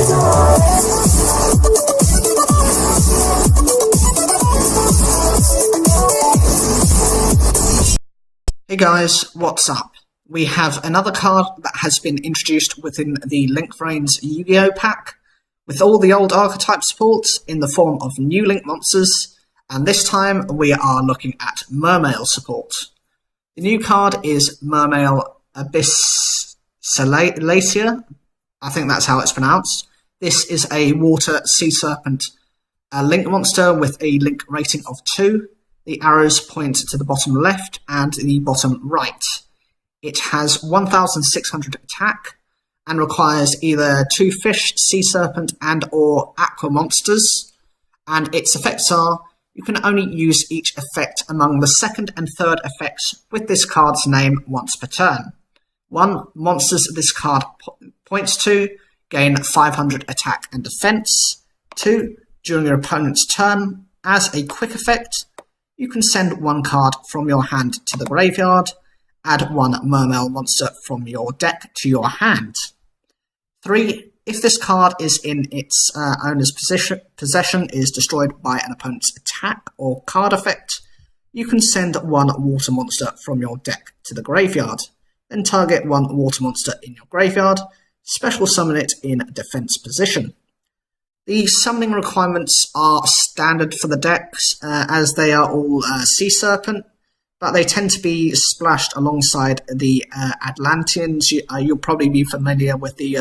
Hey guys, what's up? We have another card that has been introduced within the Link Vrains Yu-Gi-Oh! Pack, with all the old archetype supports in the form of new Link monsters, and this time we are looking at Mermail support. The new card is Mermail Abyssalacia. I think that's how it's pronounced. This is a Water Sea Serpent Link monster with a Link rating of 2. The arrows point to the bottom left and the bottom right. It has 1,600 attack and requires either 2 fish, sea serpent and or aqua monsters. And its effects are, you can only use each effect among the second and third effects with this card's name once per turn. 1. Monsters this card points to gain 500 attack and defense. 2. During your opponent's turn, as a quick effect, you can send 1 card from your hand to the graveyard, add 1 Mermail monster from your deck to your hand. 3. If this card is in its owner's possession is destroyed by an opponent's attack or card effect, you can send 1 water monster from your deck to the graveyard. Then target 1 water monster in your graveyard, special summon it in defense position. The summoning requirements are standard for the decks, as they are all Sea Serpent, but they tend to be splashed alongside the Atlanteans. You'll probably be familiar with the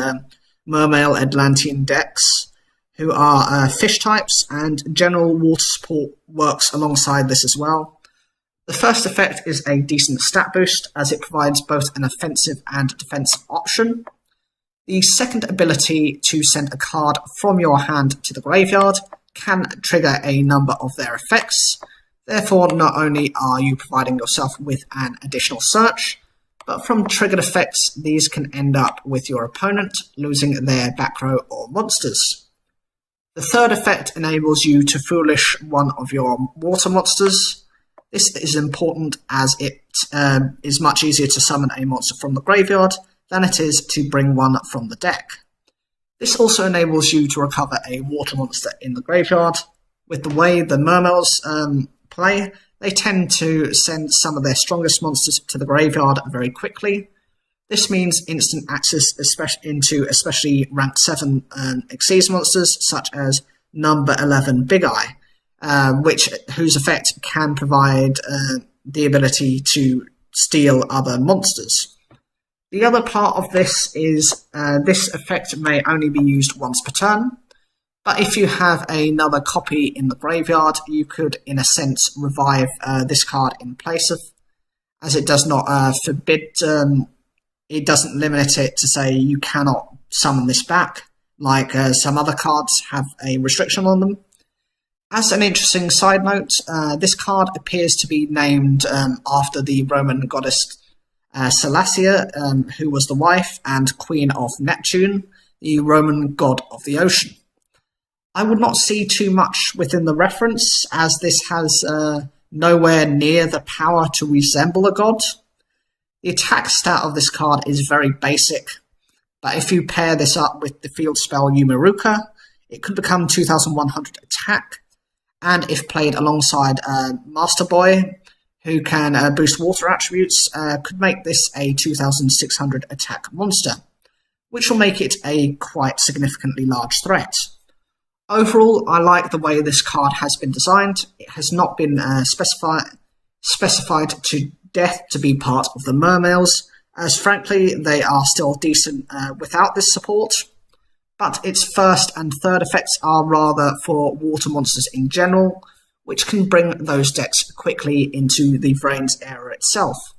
Mermail Atlantean decks, who are fish types, and general water support works alongside this as well. The first effect is a decent stat boost, as it provides both an offensive and defensive option. The second ability to send a card from your hand to the graveyard can trigger a number of their effects. Therefore, not only are you providing yourself with an additional search, but from triggered effects, these can end up with your opponent losing their back row or monsters. The third effect enables you to foolish 1 of your water monsters. This is important as it is much easier to summon a monster from the graveyard than it is to bring 1 from the deck. This also enables you to recover a water monster in the graveyard. With the way the Mermails play, they tend to send some of their strongest monsters to the graveyard very quickly. This means instant access into especially rank 7 Xyz monsters such as number 11 Big Eye, whose effect can provide the ability to steal other monsters. The other part of this is this effect may only be used once per turn, but if you have another copy in the graveyard, you could, in a sense, revive this card in place of, as it does not it doesn't limit it to say you cannot summon this back, like some other cards have a restriction on them. As an interesting side note, this card appears to be named after the Roman goddess Salacia, who was the wife and queen of Neptune, the Roman god of the ocean. I would not see too much within the reference, as this has nowhere near the power to resemble a god. The attack stat of this card is very basic, but if you pair this up with the field spell Yumiruka, it could become 2,100 attack, and if played alongside Master Boy, who can boost water attributes, could make this a 2,600 attack monster, which will make it a quite significantly large threat. Overall, I like the way this card has been designed. It has not been specified to death to be part of the Mermails, as frankly they are still decent without this support, but its first and third effects are rather for water monsters in general, which can bring those decks quickly into the Vrains era itself.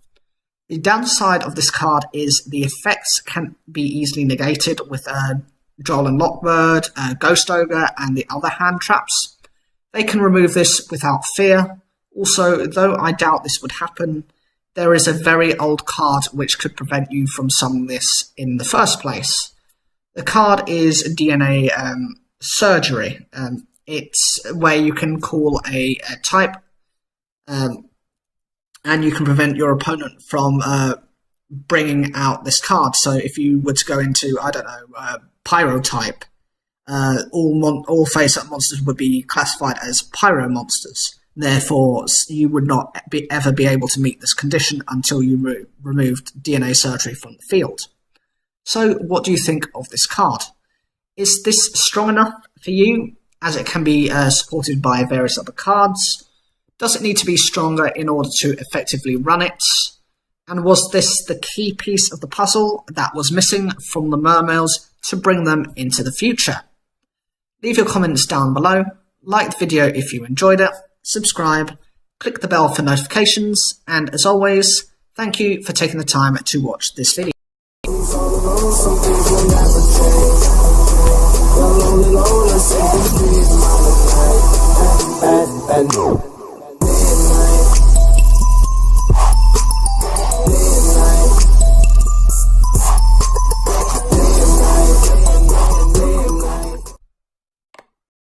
The downside of this card is the effects can be easily negated with Joel and Lockbird, Ghost Ogre, and the other hand traps. They can remove this without fear. Also, though I doubt this would happen, there is a very old card which could prevent you from summoning this in the first place. The card is DNA Surgery. It's where you can call a type, and you can prevent your opponent from bringing out this card. So if you were to go into, I don't know, Pyro type, all face-up monsters would be classified as pyro monsters. Therefore, you would not ever be able to meet this condition until you removed DNA surgery from the field. So, what do you think of this card? Is this strong enough for you, as it can be supported by various other cards? Does it need to be stronger in order to effectively run it? And was this the key piece of the puzzle that was missing from the Mermails to bring them into the future? Leave your comments down below, like the video if you enjoyed it, subscribe, click the bell for notifications, and as always, thank you for taking the time to watch this video. And